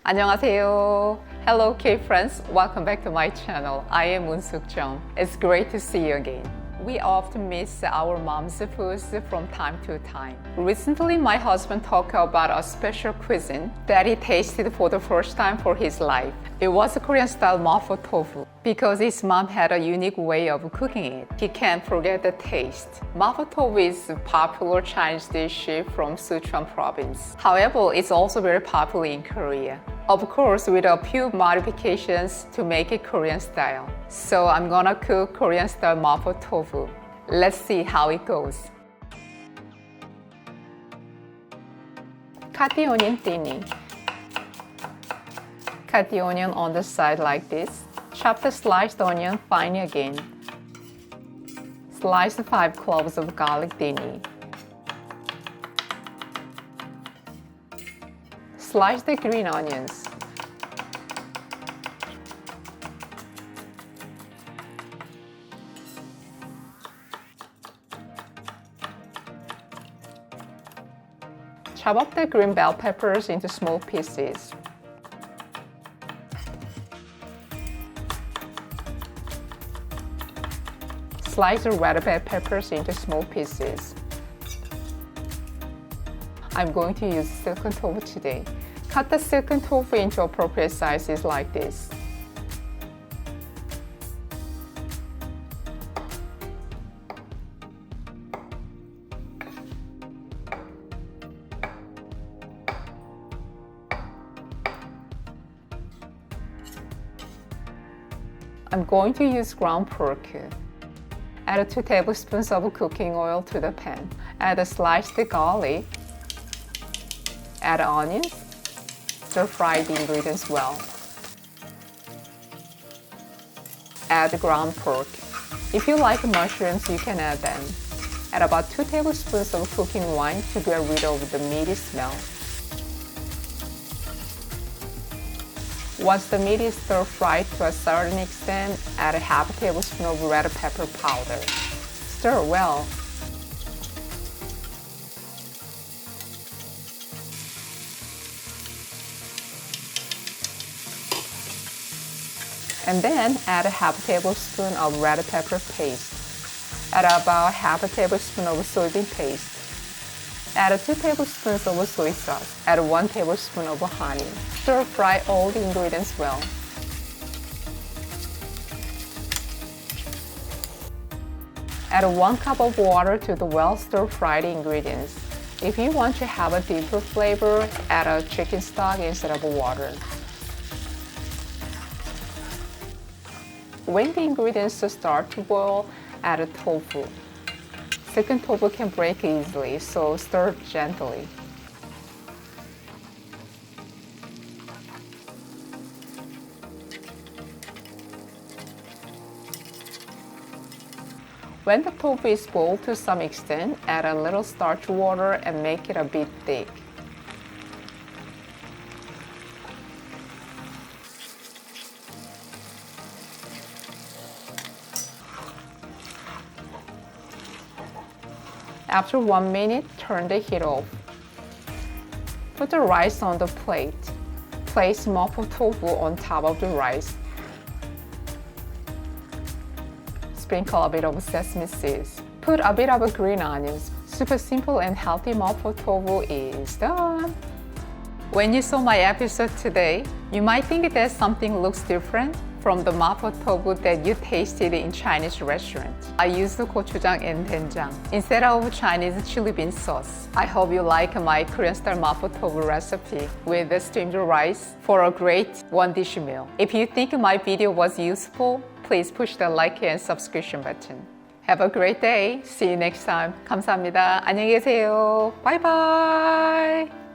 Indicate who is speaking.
Speaker 1: 안녕하세요. Hello K-friends, welcome back to my channel. I am Chung. It's great to see you again. We often miss our mom's foods from time to time. Recently, my husband talked about a special cuisine that he tasted for the first time for his life. It was a Korean-style Mapo Tofu. Because his mom had a unique way of cooking it, he can't forget the taste. Mapo Tofu is a popular Chinese dish from Sichuan province. However, it's also very popular in Korea. Of course, with a few modifications to make it Korean style. So I'm gonna cook Korean style Mapo Tofu. Let's see how it goes. Cut the onion thinly. Cut the onion on the side like this. Chop the sliced onion finely again. Slice 5 cloves of garlic thinly. Slice the green onions. Chop up the green bell peppers into small pieces. Slice the red bell peppers into small pieces. I'm going to use silken tofu today. Cut the silken tofu into appropriate sizes like this. I'm going to use ground pork. Add 2 tablespoons of cooking oil to the pan. Add sliced garlic. Add onions. Stir-fry the ingredients well. Add ground pork. If you like mushrooms, you can add them. Add about 2 tablespoons of cooking wine to get rid of the meaty smell. Once the meat is stir-fried to a certain extent, add a half tablespoon of red pepper powder. Stir well. And then add a half tablespoon of red pepper paste. Add about half a tablespoon of soybean paste. Add 2 tablespoons of soy sauce. Add 1 tablespoon of honey. Stir fry all the ingredients well. Add 1 cup of water to the well stir-fried ingredients. If you want to have a deeper flavor, add a chicken stock instead of water. When the ingredients start to boil, add tofu. Silken tofu can break easily, so stir gently. When the tofu is boiled to some extent, add a little starch water and make it a bit thick. After 1 minute, turn the heat off. Put the rice on the plate. Place Mapo Tofu on top of the rice. Sprinkle a bit of sesame seeds. Put a bit of green onions. Super simple and healthy Mapo Tofu is done. When you saw my episode today, you might think that something looks different from the Mapo Tofu that you tasted in Chinese restaurant. I used gochujang and doenjang instead of Chinese chili bean sauce. I hope you like my Korean style Mapo Tofu recipe with the steamed rice for a great one-dish meal. If you think my video was useful, please push the like and subscription button. Have a great day. See you next time. 감사합니다. 안녕히 계세요. Bye bye.